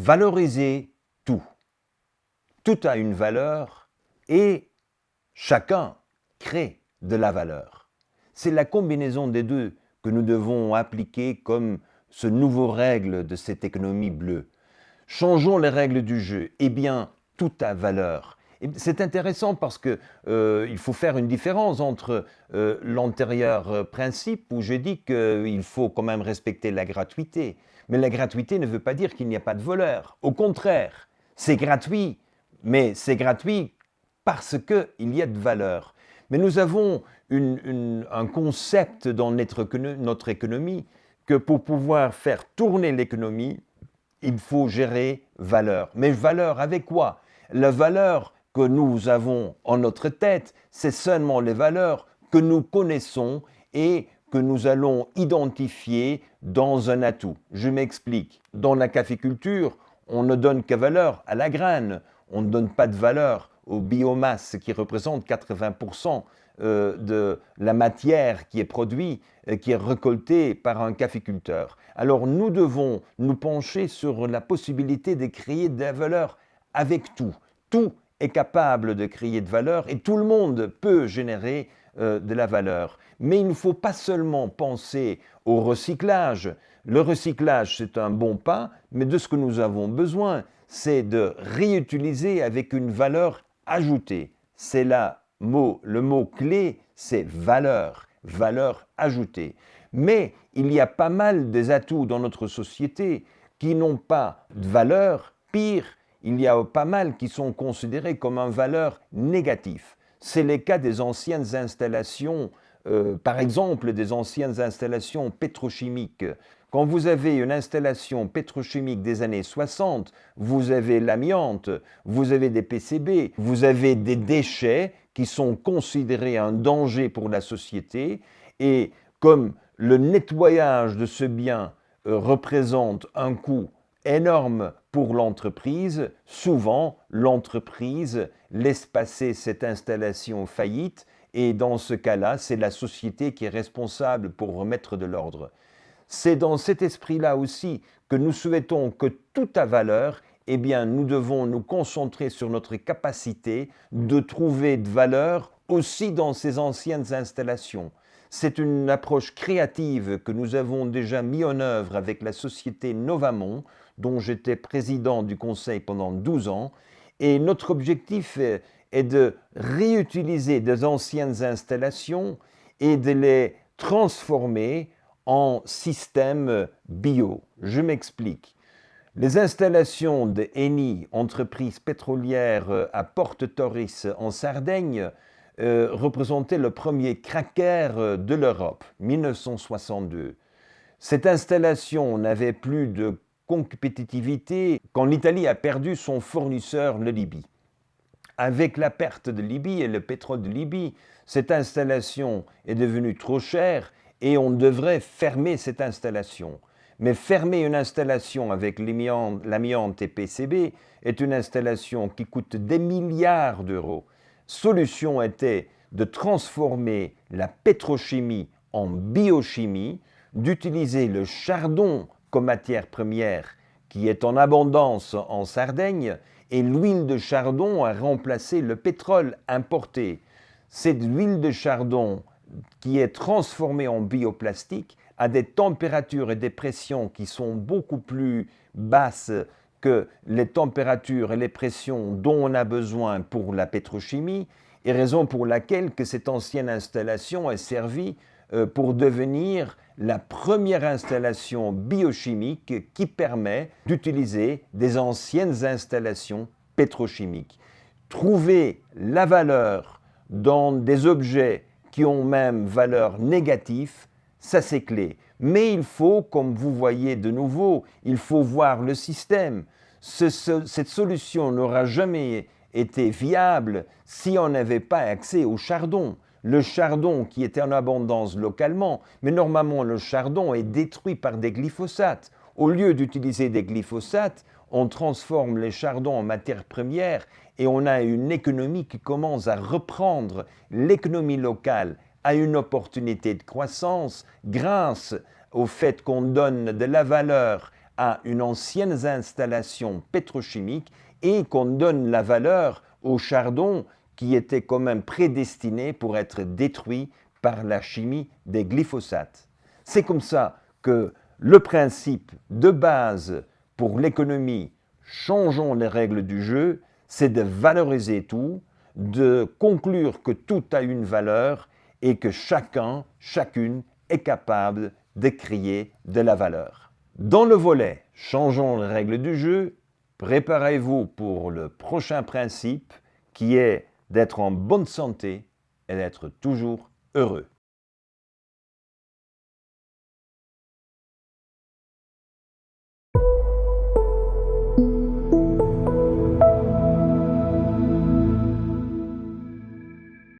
valoriser tout. Tout a une valeur et chacun crée de la valeur. C'est la combinaison des deux que nous devons appliquer comme ce nouveau règle de cette économie bleue. Changeons les règles du jeu. Eh bien, tout a valeur. Et c'est intéressant parce que il faut faire une différence entre l'antérieur principe où je dis qu'il faut quand même respecter la gratuité. Mais la gratuité ne veut pas dire qu'il n'y a pas de voleur. Au contraire, c'est gratuit, mais c'est gratuit parce qu'il y a de valeur. Mais nous avons un concept dans notre économie que pour pouvoir faire tourner l'économie, il faut gérer valeur. Mais valeur avec quoi? La valeur que nous avons en notre tête, c'est seulement les valeurs que nous connaissons et que nous allons identifier dans un atout. Je m'explique. Dans la caféculture, on ne donne que valeur à la graine. On ne donne pas de valeur aux biomasses qui représentent 80% de la matière qui est produite, qui est récoltée par un caféculteur. Alors nous devons nous pencher sur la possibilité de créer de la valeur avec tout. Tout est capable de créer de valeur et tout le monde peut générer de la valeur. Mais il ne faut pas seulement penser au recyclage. Le recyclage, c'est un bon pas, mais de ce que nous avons besoin, c'est de réutiliser avec une valeur ajoutée. C'est là le mot clé, c'est valeur, valeur ajoutée. Mais il y a pas mal des atouts dans notre société qui n'ont pas de valeur. Pire, il y a pas mal qui sont considérés comme une valeur négative. C'est le cas des anciennes installations, par exemple des anciennes installations pétrochimiques. Quand vous avez une installation pétrochimique des années 60, vous avez l'amiante, vous avez des PCB, vous avez des déchets qui sont considérés un danger pour la société et comme le nettoyage de ce bien représente un coût énorme pour l'entreprise, souvent l'entreprise laisse passer cette installation faillite et dans ce cas-là, c'est la société qui est responsable pour remettre de l'ordre. C'est dans cet esprit-là aussi que nous souhaitons que tout a valeur, eh bien nous devons nous concentrer sur notre capacité de trouver de valeur aussi dans ces anciennes installations. C'est une approche créative que nous avons déjà mis en œuvre avec la société Novamont, dont j'étais président du conseil pendant 12 ans, et notre objectif est de réutiliser des anciennes installations et de les transformer en système bio. Je m'explique. Les installations de Eni, entreprise pétrolière à Porto Torres en Sardaigne, représentaient le premier cracker de l'Europe, 1962. Cette installation n'avait plus de compétitivité quand l'Italie a perdu son fournisseur, le Libye. Avec la perte de Libye et le pétrole de Libye, cette installation est devenue trop chère et on devrait fermer cette installation. Mais fermer une installation avec l'amiante et PCB est une installation qui coûte des milliards d'euros. Solution était de transformer la pétrochimie en biochimie, d'utiliser le chardon comme matière première qui est en abondance en Sardaigne et l'huile de chardon a remplacé le pétrole importé. Cette huile de chardon qui est transformée en bioplastique à des températures et des pressions qui sont beaucoup plus basses que les températures et les pressions dont on a besoin pour la pétrochimie, et raison pour laquelle que cette ancienne installation est servie pour devenir la première installation biochimique qui permet d'utiliser des anciennes installations pétrochimiques. Trouver la valeur dans des objets qui ont même valeur négative, ça c'est clé. Mais il faut, comme vous voyez de nouveau, il faut voir le système. Cette solution n'aura jamais été viable si on n'avait pas accès au chardon. Le chardon qui était en abondance localement, mais normalement le chardon est détruit par des glyphosates. Au lieu d'utiliser des glyphosates, on transforme les chardons en matière première et on a une économie qui commence à reprendre. L'économie locale a une opportunité de croissance grâce au fait qu'on donne de la valeur à une ancienne installation pétrochimique et qu'on donne la valeur au chardon qui était quand même prédestiné pour être détruit par la chimie des glyphosates. C'est comme ça que le principe de base pour l'économie, changeons les règles du jeu, c'est de valoriser tout, de conclure que tout a une valeur et que chacun, chacune est capable de créer de la valeur. Dans le volet changeons les règles du jeu, préparez-vous pour le prochain principe qui est d'être en bonne santé et d'être toujours heureux.